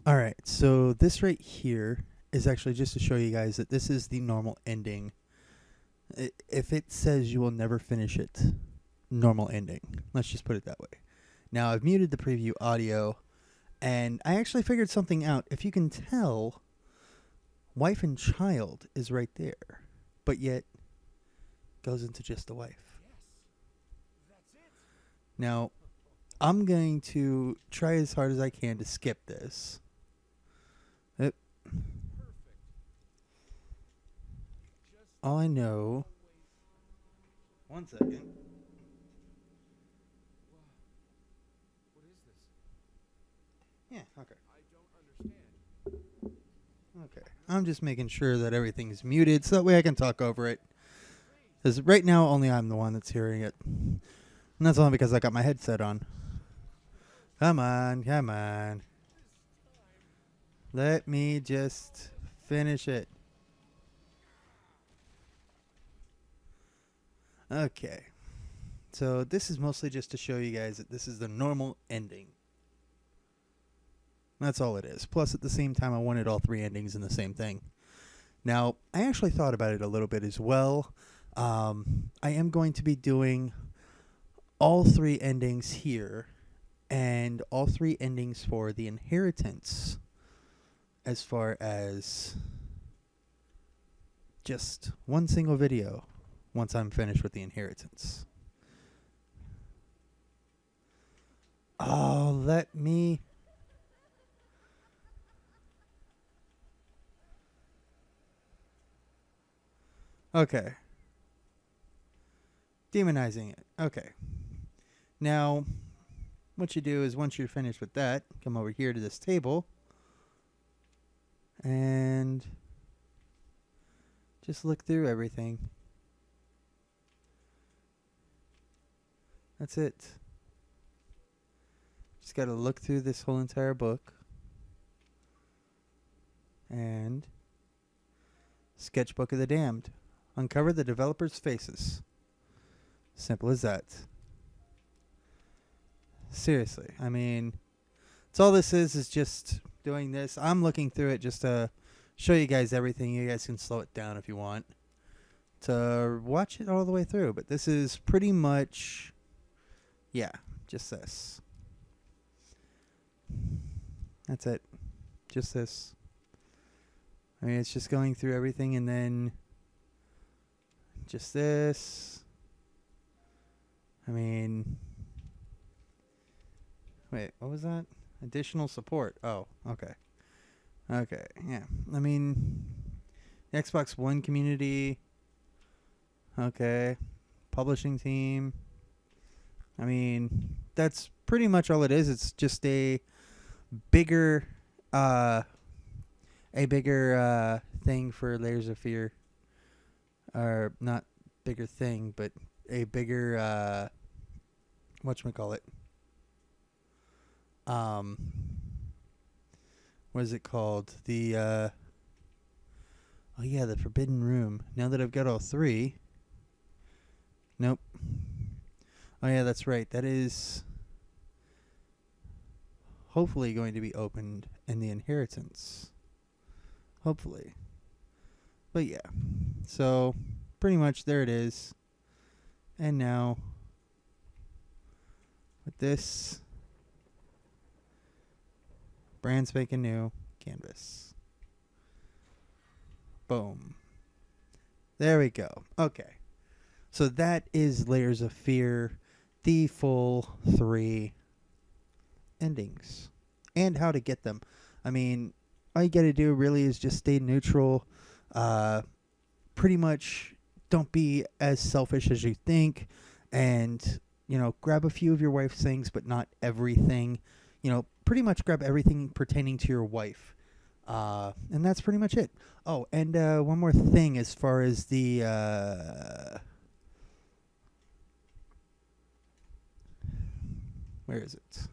All right, so this right here is actually just to show you guys that this is the normal ending. If it says you will never finish it, normal ending. Let's just put it that way. Now, I've muted the preview audio, and I actually figured something out. If you can tell, wife and child is right there, but yet goes into just the wife. Now, I'm going to try as hard as I can to skip this. All I know. One second. Yeah, okay. Okay. I'm just making sure that everything's muted so that way I can talk over it. Because right now, only I'm the one that's hearing it. And that's only because I got my headset on. Come on, come on. Let me just finish it. Okay. So this is mostly just to show you guys that this is the normal ending. That's all it is. Plus, at the same time, I wanted all three endings in the same thing. Now, I actually thought about it a little bit as well. I am going to be doing all three endings here and all three endings for the inheritance as far as just one single video once I'm finished with the inheritance. Oh, let me... Okay. Demonizing it. Okay. Now, what you do is once you're finished with that, come over here to this table and just look through everything. That's it. Just got to look through this whole entire book and Sketchbook of the Damned. Uncover the developers' faces. Simple as that. Seriously, I mean, it's all this is just doing this. I'm looking through it just to show you guys everything. You guys can slow it down if you want to watch it all the way through. But this is pretty much, yeah, just this. That's it. Just this. I mean, it's just going through everything and then just this. I mean, wait, what was that? Additional support. Oh, okay. Okay, yeah. I mean, the Xbox One community. Okay. Publishing team. I mean, that's pretty much all it is. It's just a bigger thing for Layers of Fear. Or not bigger thing, but a bigger whatchamacallit. What is it called? The oh yeah, the Forbidden Room. Now that I've got all three. Nope. Oh yeah, that's right. That is hopefully going to be opened in the inheritance. Hopefully. But yeah. So pretty much there it is. And now with this brand spanking new canvas. Boom. There we go. Okay. So that is Layers of Fear, the full 3 endings. And how to get them. I mean, all you gotta do really is just stay neutral. Pretty much don't be as selfish as you think. And, you know, grab a few of your wife's things, but not everything. You know, pretty much grab everything pertaining to your wife. And that's pretty much it. Oh, and one more thing as far as the... where is it?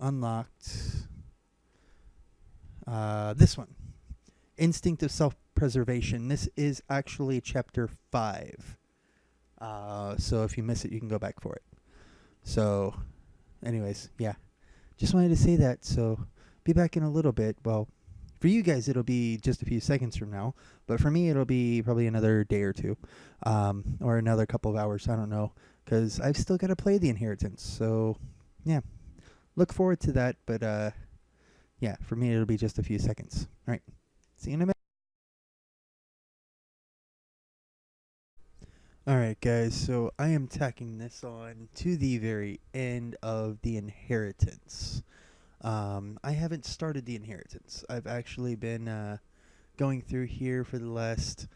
Unlocked. This one. Instinct of Self-Preservation. This is actually chapter 5. So if you miss it, you can go back for it. So, anyways, yeah. just wanted to say that. So be back in a little bit. Well, for you guys, it'll be just a few seconds from now. But for me, it'll be probably another day or two, or another couple of hours. I don't know, because I've still got to play The Inheritance. So, yeah, look forward to that. But yeah, for me, it'll be just a few seconds. All right, see you in a minute. All right, guys. So I am tacking this on to the very end of The Inheritance. I haven't started The Inheritance. I've actually been going through here for the last,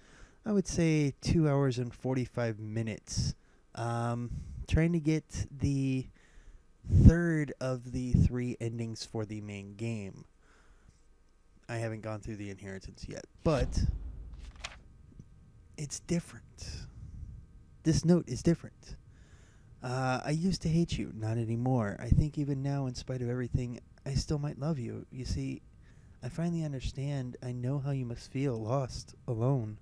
I would say, 2 hours and 45 minutes. Trying to get the third of the 3 endings for the main game. I haven't gone through The Inheritance yet, but it's different. This note is different. I used to hate you, not anymore. I think even now, in spite of everything, I still might love you. You see, I finally understand. I know how you must feel, lost, alone.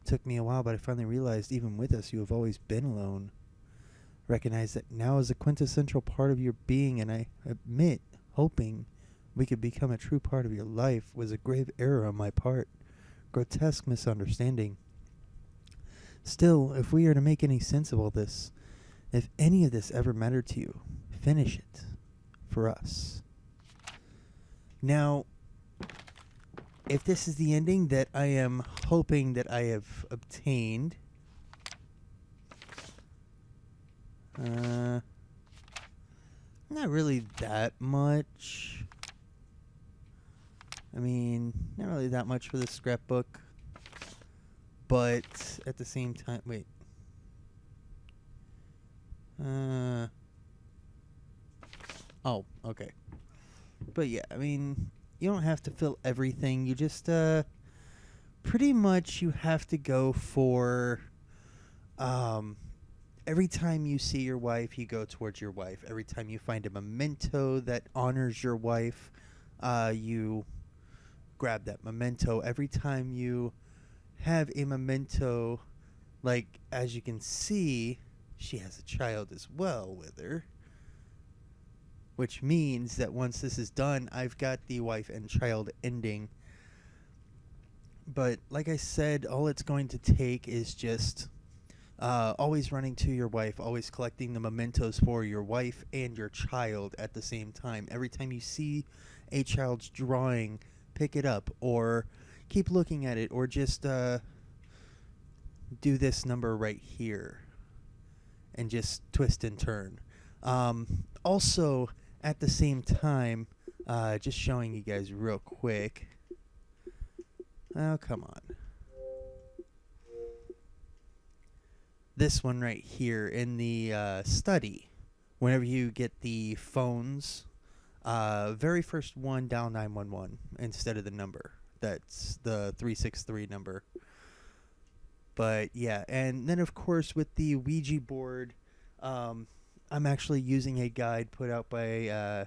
It took me a while, but I finally realized even with us, you have always been alone. Recognize that now is a quintessential part of your being, and I admit, hoping we could become a true part of your life was a grave error on my part. Grotesque misunderstanding. Still, if we are to make any sense of all this, if any of this ever mattered to you, finish it for us. Now, if this is the ending that I am hoping that I have obtained, not really that much. I mean, not really that much for the scrapbook. But at the same time, wait. Oh, okay. But yeah, I mean, you don't have to fill everything. You just, pretty much you have to go for, every time you see your wife, you go towards your wife. Every time you find a memento that honors your wife, you grab that memento. Every time you have a memento, like, as you can see, she has a child as well with her. Which means that once this is done, I've got the wife and child ending. But like I said, all it's going to take is just always running to your wife, always collecting the mementos for your wife and your child at the same time. Every time you see a child's drawing, pick it up, or keep looking at it, or just do this number right here and just twist and turn. Also, at the same time, just showing you guys real quick. Oh, come on. This one right here in the study. Whenever you get the phones, very first one, dial 911 instead of the number. That's the 363 number. But yeah, and then of course with the Ouija board, I'm actually using a guide put out by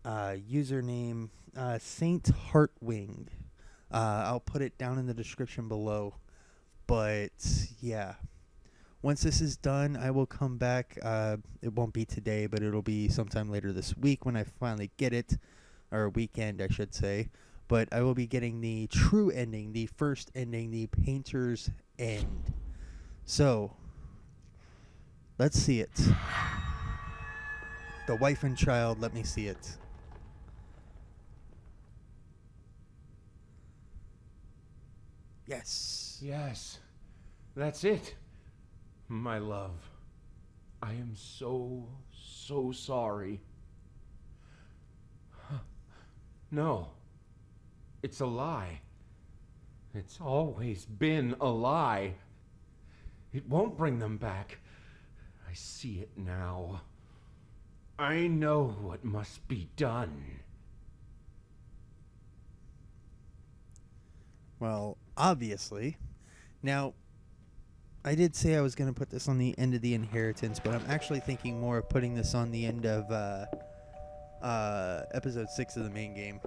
username Saint Heartwing. I'll put it down in the description below. But yeah, once this is done, I will come back. It won't be today, but it'll be sometime later this week when I finally get it, or weekend, I should say. But I will be getting the true ending, the first ending, the painter's end. So, let's see it. The wife and child, let me see it. Yes. Yes, that's it. My love, I am so sorry. No. It's a lie. It's always been a lie. It won't bring them back. I see it now. I know what must be done. Well, obviously. Now, I did say I was going to put this on the end of The Inheritance, but I'm actually thinking more of putting this on the end of episode 6 of the main game.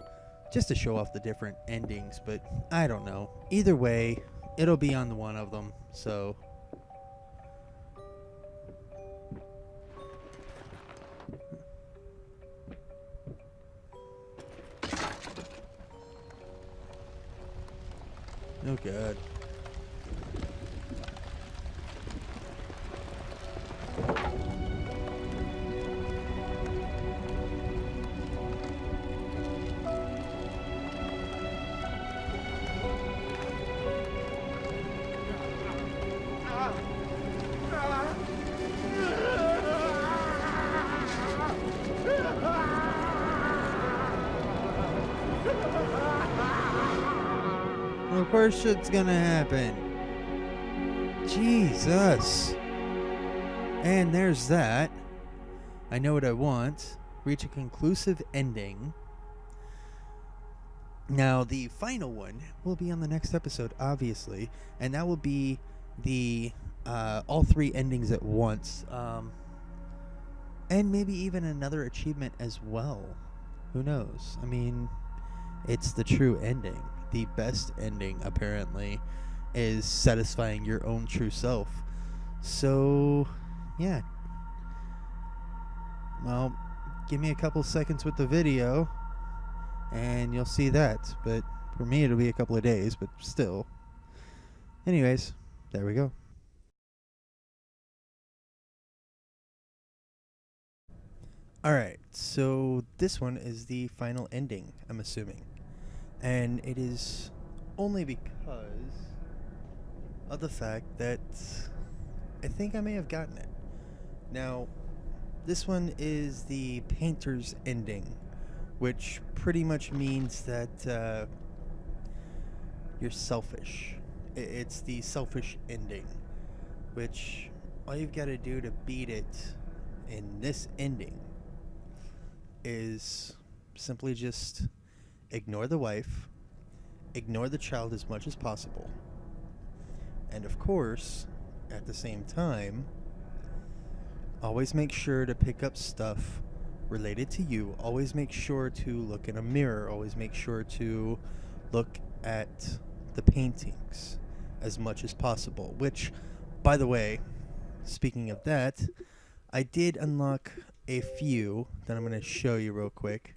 Just to show off the different endings, but I don't know. Either way, it'll be on the one of them, so... Oh god. Of course shit's gonna happen. Jesus. And there's that. I know what I want. Reach a conclusive ending. Now, the final one will be on the next episode, obviously. And that will be the all three endings at once. And maybe even another achievement as well. Who knows? I mean, it's the true ending. The best ending, apparently, is satisfying your own true self. So, yeah. Well, give me a couple seconds with the video, and you'll see that. But for me, it'll be a couple of days, but still. Anyways, there we go. Alright, so this one is the final ending, I'm assuming. And it is only because of the fact that I think I may have gotten it. Now, this one is the painter's ending, which pretty much means that you're selfish. It's the selfish ending, which all you've got to do to beat it in this ending is simply just ignore the wife, ignore the child as much as possible, and of course, at the same time, always make sure to pick up stuff related to you. Always make sure to look in a mirror. Always make sure to look at the paintings as much as possible. Which, by the way, speaking of that, I did unlock a few that I'm going to show you real quick.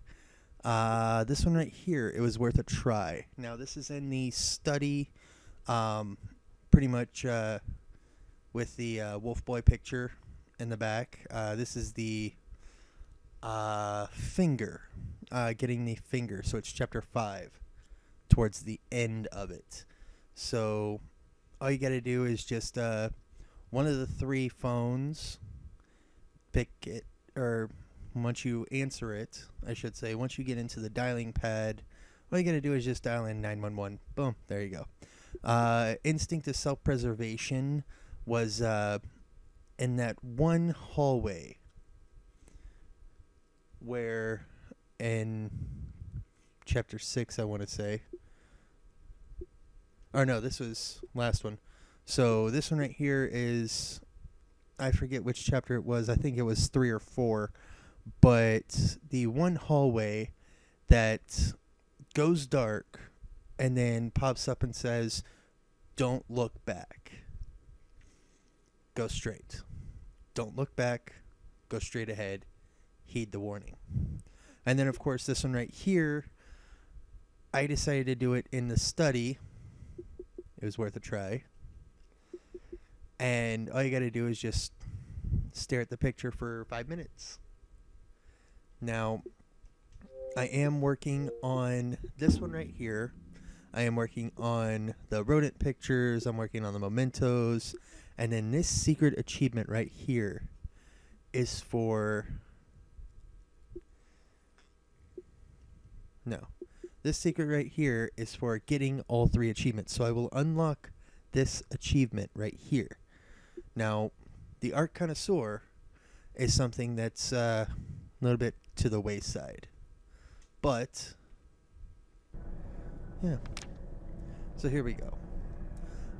This one right here, it was worth a try. Now, this is in the study, pretty much with the Wolf Boy picture in the back. This is the finger, getting the finger. So it's chapter 5, towards the end of it. So all you got to do is just one of the 3 phones, pick it, or once you answer it, I should say, once you get into the dialing pad, all you got to do is just dial in 911. Boom, there you go. Instinct of self-preservation was in that one hallway where in chapter 6, I want to say. Or no, this was last one. So this one right here is, I forget which chapter it was. I think it was 3 or 4. But the one hallway that goes dark and then pops up and says, "Don't look back. Go straight. Don't look back. Go straight ahead. Heed the warning." And then, of course, this one right here, I decided to do it in the study. It was worth a try. And all you got to do is just stare at the picture for 5 minutes. Now, I am working on this one right here. I am working on the rodent pictures. I'm working on the mementos. And then this secret achievement right here is for... No. This secret right here is for getting all 3 achievements. So I will unlock this achievement right here. Now, the art connoisseur is something that's a little bit to the wayside. But, yeah. So here we go.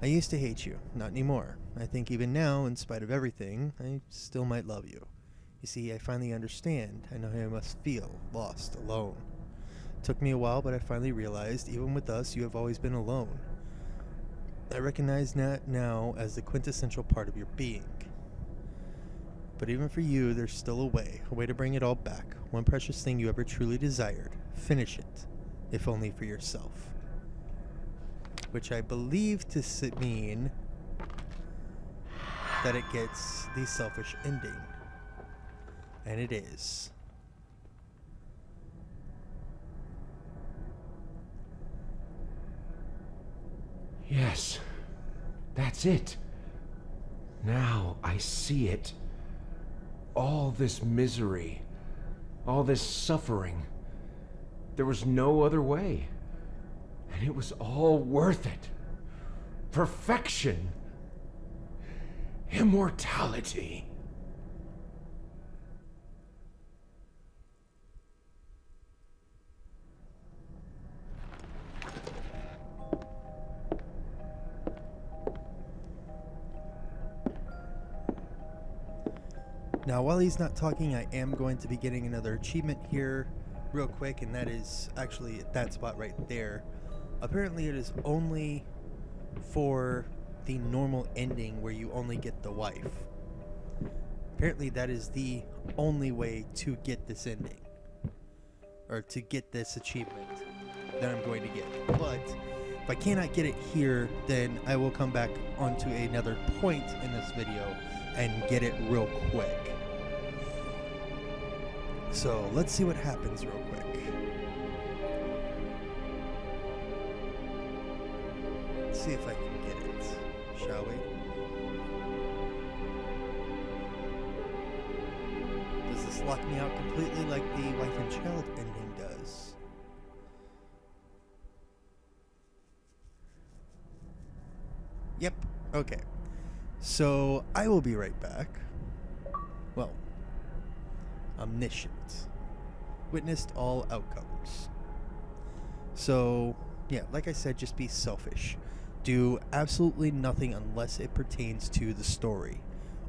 I used to hate you. Not anymore. I think even now, in spite of everything, I still might love you. You see, I finally understand. I know how I must feel, lost, alone. Took me a while, but I finally realized, even with us, you have always been alone. I recognize that now as the quintessential part of your being. But even for you, there's still a way to bring it all back. One precious thing you ever truly desired. Finish it, if only for yourself. which I believe to mean that it gets the selfish ending. And it is. Yes, that's it. Now I see it. All this misery, all this suffering. There was no other way. And it was all worth it. Perfection. Immortality. Now, while he's not talking, I am going to be getting another achievement here real quick, and that is actually at that spot right there. Apparently, it is only for the normal ending where you only get the wife. Apparently, that is the only way to get this ending, or to get this achievement that I'm going to get. But if I cannot get it here, then I will come back onto another point in this video and get it real quick. So let's see what happens real quick. Let's see if I can get it, shall we? Does this lock me out completely like the wife and child ending does? Yep, okay. So I will be right back. Well, omniscient. Witnessed all outcomes. So, yeah, like I said, just be selfish. Do absolutely nothing unless it pertains to the story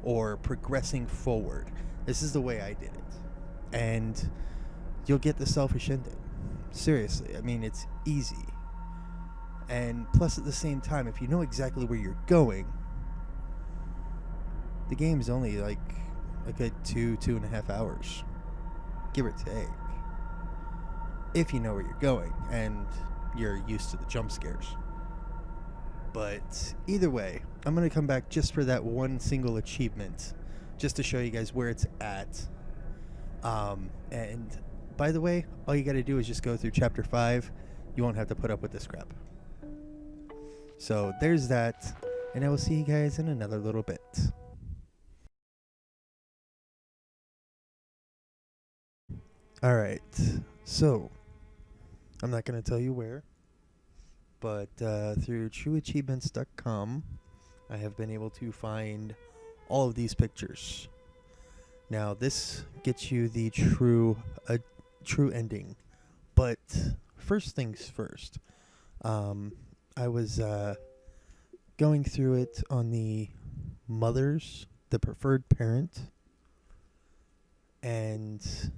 or progressing forward. This is the way I did it. And you'll get the selfish ending. Seriously, I mean, it's easy. And plus, at the same time, if you know exactly where you're going, the game's only like a good 2.5 hours, give or take, if you know where you're going and you're used to the jump scares. But either way, I'm going to come back just for that one single achievement, just to show you guys where it's at. And by the way, all you got to do is just go through chapter 5. You won't have to put up with this crap. So there's that, and I will see you guys in another little bit. Alright, so I'm not going to tell you where, but through trueachievements.com, I have been able to find all of these pictures. Now, this gets you the true ending, but first things first. I was going through it on the preferred parent, and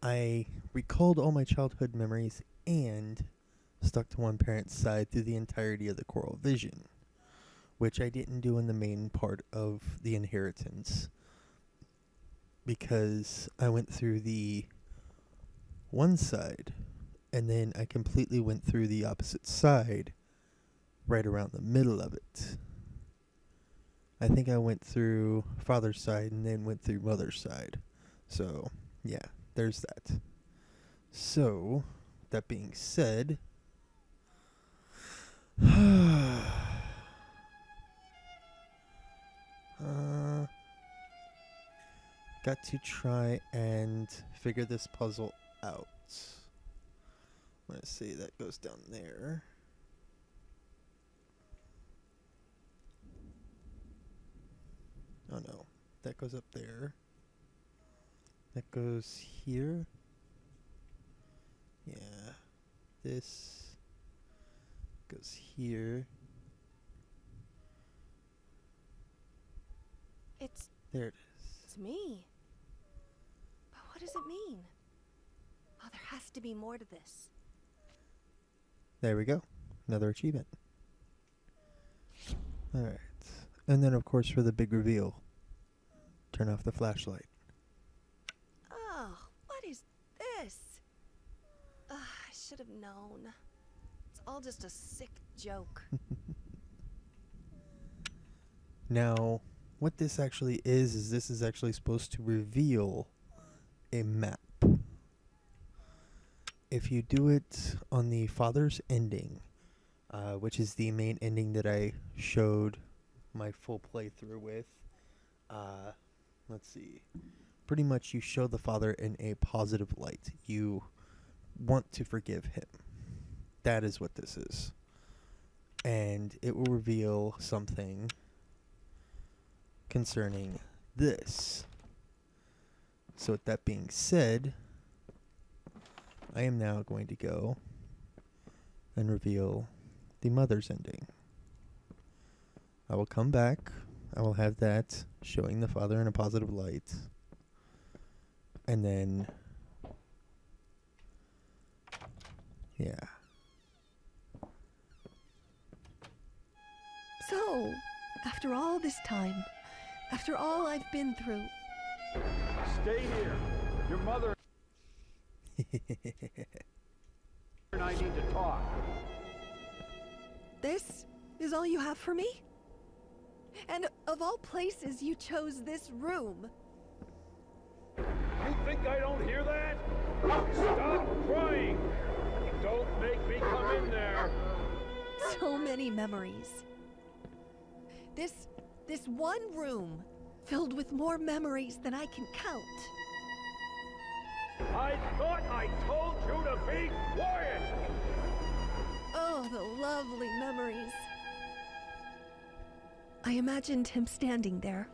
I recalled all my childhood memories and stuck to one parent's side through the entirety of the Coral Vision, which I didn't do in the main part of the inheritance, because I went through the one side and then I completely went through the opposite side right around the middle of it. I think I went through father's side and then went through mother's side. So, yeah, there's that. So, that being said, got to try and figure this puzzle out. Let's see, that goes down there. Oh no, that goes up there. That goes here. Yeah, this goes here. There it is. It's me. But what does it mean? Oh, there has to be more to this. There we go. Another achievement. Alright. And then, of course, for the big reveal, turn off the flashlight. Oh, what is this? I should have known. It's all just a sick joke. Now, what this actually is this is actually supposed to reveal a map. If you do it on the father's ending, which is the main ending that I showed my full playthrough with, let's see. Pretty much you show the father in a positive light. You want to forgive him. That is what this is. And it will reveal something concerning this. So with that being said, I am now going to go and reveal the mother's ending. I will come back. I will have that showing the father in a positive light. And then, yeah. So, after all this time, after all I've been through, Stay here. Your mother and I need to talk. this is all you have for me? And of all places, you chose this room. You think I don't hear that? Stop crying. Don't make me come in there. So many memories. This one room filled with more memories than I can count. I thought I told you to be quiet. Oh, the lovely memories. I imagined him standing there,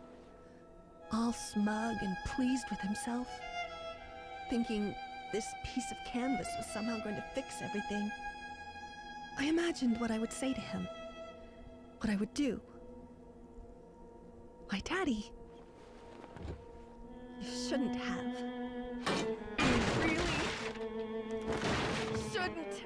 all smug and pleased with himself, thinking this piece of canvas was somehow going to fix everything. I imagined what I would say to him, what I would do. Why, Daddy, you shouldn't have. You really shouldn't have.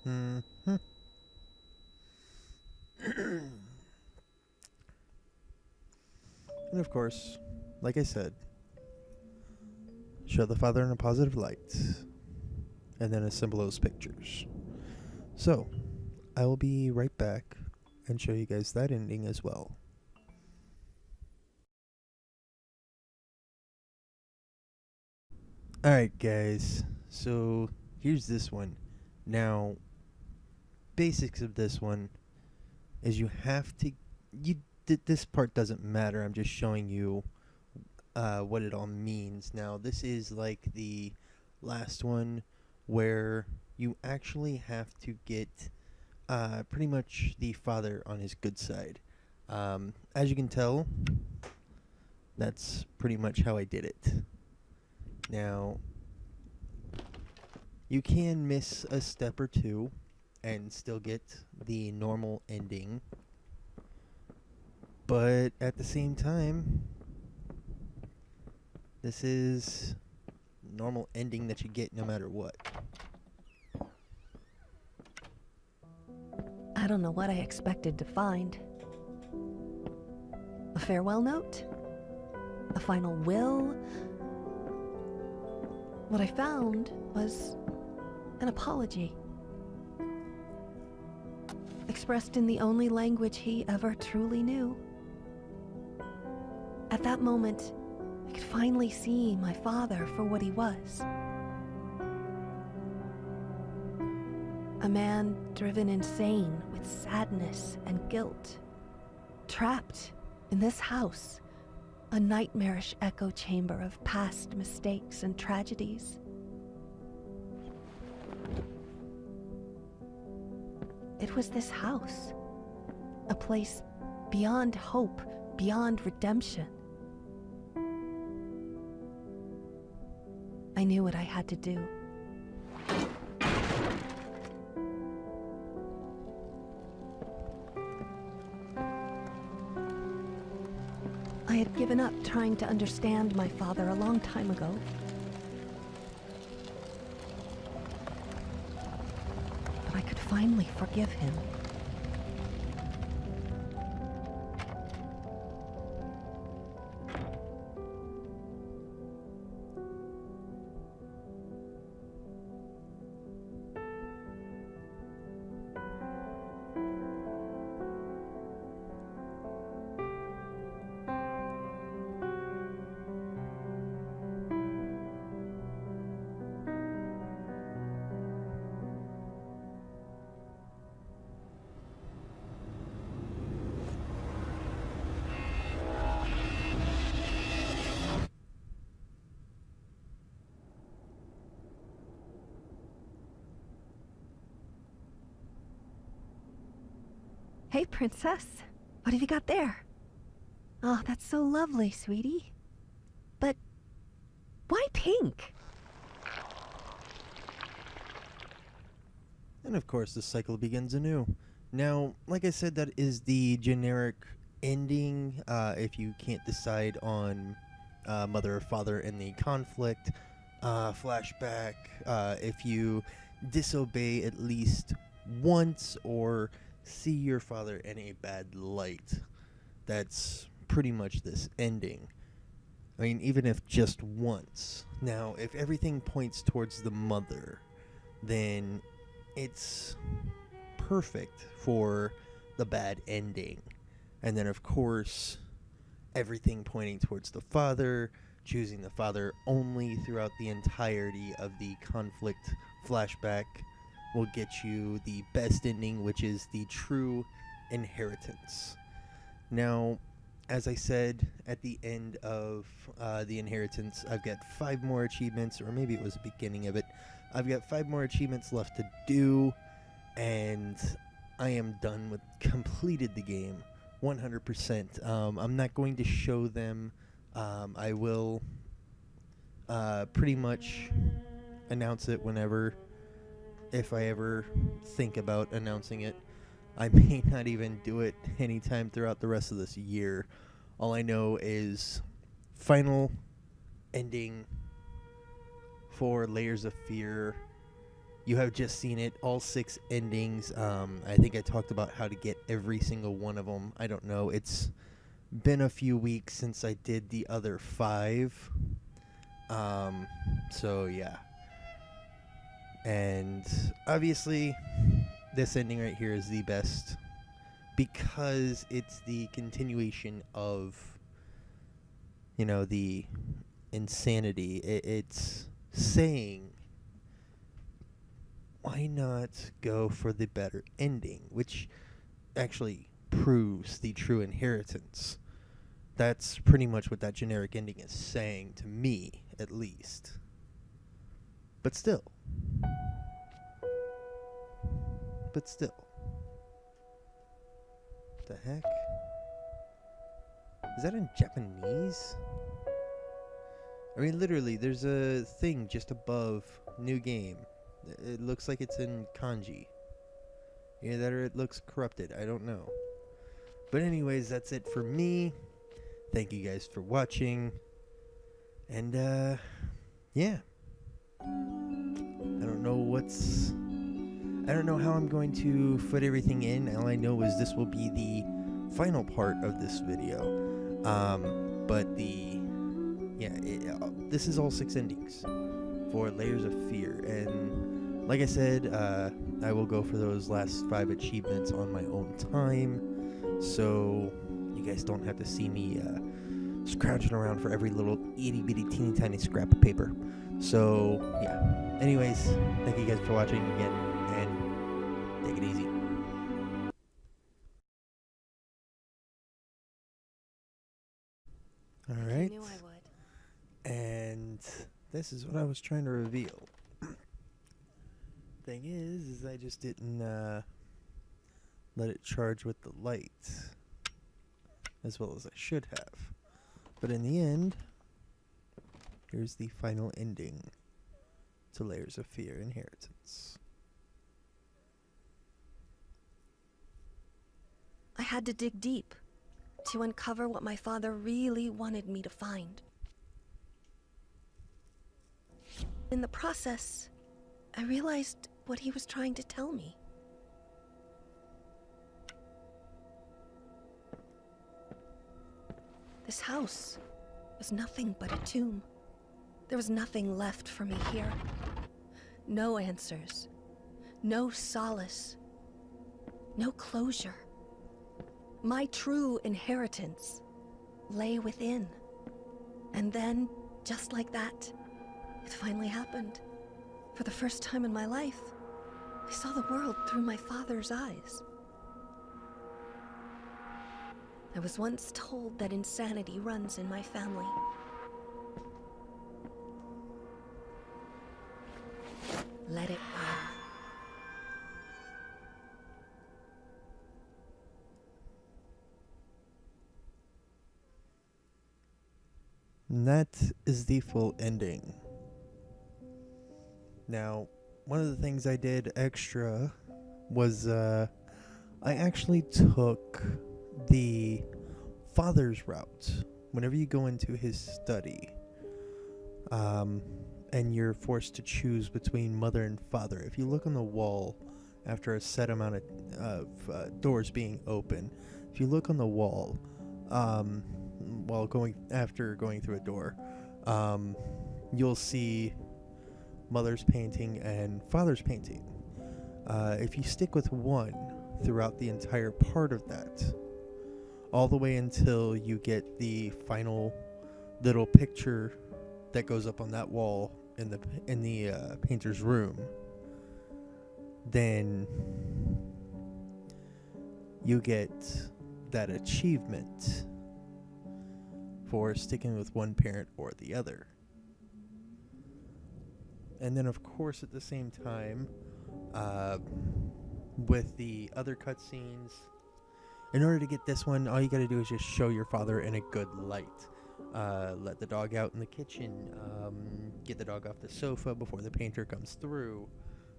Mm-hmm. And of course, like I said, show the father in a positive light, and then assemble those pictures. So, I will be right back and show you guys that ending as well. Alright guys, so here's this one. Now, basics of this one is you have to, this part doesn't matter, I'm just showing you what it all means. Now, this is like the last one where you actually have to get pretty much the father on his good side. As you can tell, that's pretty much how I did it. Now, you can miss a step or two and still get the normal ending, but at the same time, this is normal ending that you get no matter what. I don't know what I expected to find. A farewell note? A final will? What I found was an apology. Expressed in the only language he ever truly knew. At that moment, I could finally see my father for what he was. A man driven insane with sadness and guilt. Trapped in this house, a nightmarish echo chamber of past mistakes and tragedies. It was this house, a place beyond hope, beyond redemption. I knew what I had to do. I had given up trying to understand my father a long time ago. But I could finally forgive him. Hey, Princess. What have you got there? Oh, that's so lovely, sweetie. But why pink? And of course, the cycle begins anew. Now, like I said, that is the generic ending. If you can't decide on mother or father in the conflict, flashback, if you disobey at least once or see your father in a bad light, that's pretty much this ending. I mean, even if just once. Now, if everything points towards the mother, then it's perfect for the bad ending. And then, of course, everything pointing towards the father, choosing the father only throughout the entirety of the conflict flashback will get you the best ending, which is the true inheritance. Now, as I said at the end of the inheritance, I've got 5 more achievements, or maybe it was the beginning of it. I've got 5 more achievements left to do, and I am done with completed the game 100%. I'm not going to show them. I will pretty much announce it whenever, if I ever think about announcing it. I may not even do it anytime throughout the rest of this year. All I know is final ending for Layers of Fear. You have just seen it, all 6 endings. I think I talked about how to get every single one of them. I don't know. It's been a few weeks since I did the other 5. So, yeah. And obviously, this ending right here is the best because it's the continuation of, you know, the insanity. It's saying, why not go for the better ending, which actually proves the true inheritance. That's pretty much what that generic ending is saying to me, at least. But still. The heck? Is that in Japanese? I mean, literally, there's a thing just above new game. It looks like it's in kanji. Either that or it looks corrupted. I don't know. But anyways, that's it for me. Thank you guys for watching. And, yeah. I don't know how I'm going to fit everything in. All I know is this will be the final part of this video. This is all 6 endings for Layers of Fear. And like I said, I will go for those last 5 achievements on my own time. So you guys don't have to see me scrounging around for every little itty bitty teeny tiny scrap of paper. So yeah. Anyways, thank you guys for watching again, and take it easy. Alright. Knew I would. And this is what I was trying to reveal. Thing is I just didn't let it charge with the light as well as I should have. But in the end, here's the final ending to Layers of Fear Inheritance. I had to dig deep. to uncover what my father really wanted me to find. In the process, I realized what he was trying to tell me. This house was nothing but a tomb. There was nothing left for me here. No answers. No solace. No closure. My true inheritance lay within. And then, just like that, it finally happened. For the first time in my life, I saw the world through my father's eyes. I was once told that insanity runs in my family. Let it run. And that is the full ending. Now, one of the things I did extra was I actually took the father's route. Whenever you go into his study, and you're forced to choose between mother and father, if you look on the wall after a set amount of doors being open, if you look on the wall while going through a door, you'll see mother's painting and father's painting. If you stick with one throughout the entire part of that, all the way until you get the final little picture that goes up on that wall in the painter's room, then you get that achievement for sticking with one parent or the other. And then, of course, at the same time, with the other cutscenes, in order to get this one, all you gotta do is just show your father in a good light. Let the dog out in the kitchen, get the dog off the sofa before the painter comes through.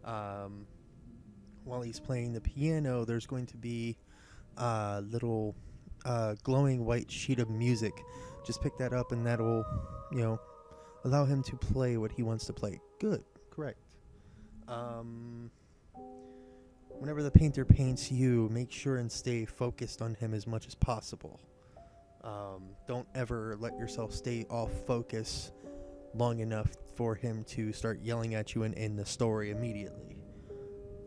While he's playing the piano, there's going to be a little glowing white sheet of music. Just pick that up and that'll, allow him to play what he wants to play. Good, correct. Whenever the painter paints you, make sure and stay focused on him as much as possible. Don't ever let yourself stay off focus long enough for him to start yelling at you and end the story immediately.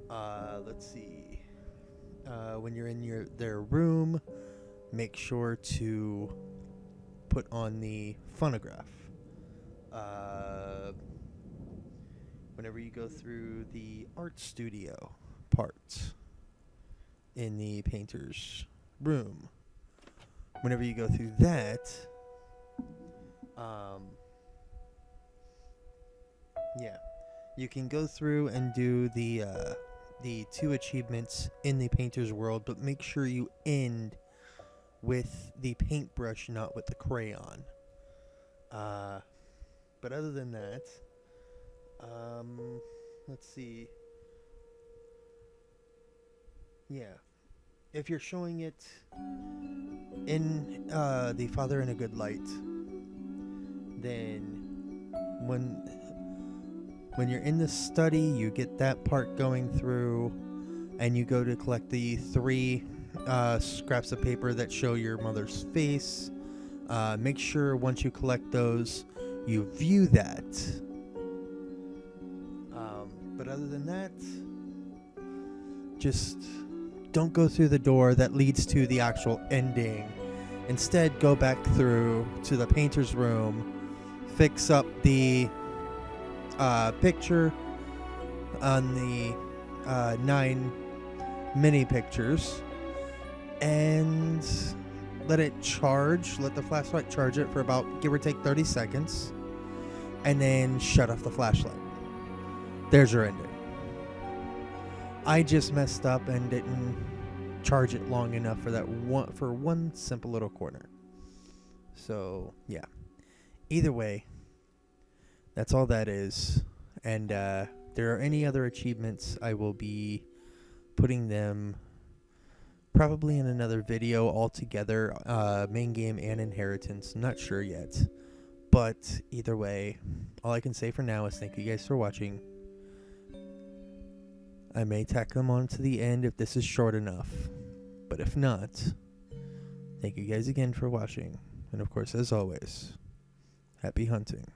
Let's see. When you're in their room, make sure to put on the phonograph. Whenever you go through the art studio part in the painter's room, whenever you go through that, you can go through and do the 2 achievements in the painter's world, but make sure you end with the paintbrush, not with the crayon. But other than that, let's see. Yeah. If you're showing it in the father in a good light, then when you're in the study, you get that part going through, and you go to collect the 3 scraps of paper that show your mother's face. Make sure once you collect those, you view that. But other than that, just don't go through the door that leads to the actual ending. Instead, go back through to the painter's room, fix up the picture on the 9 mini pictures, and let it charge. Let the flashlight charge it for about, give or take, 30 seconds, and then shut off the flashlight. There's your ending. I just messed up and didn't charge it long enough for that one simple little corner. So yeah, either way, that's all that is. And there are any other achievements, I will be putting them Probably in another video altogether, main game and inheritance. Not sure yet. But either way, all I can say for now is thank you guys for watching. I may tack them on to the end if this is short enough. But if not, thank you guys again for watching. And of course, as always, happy hunting.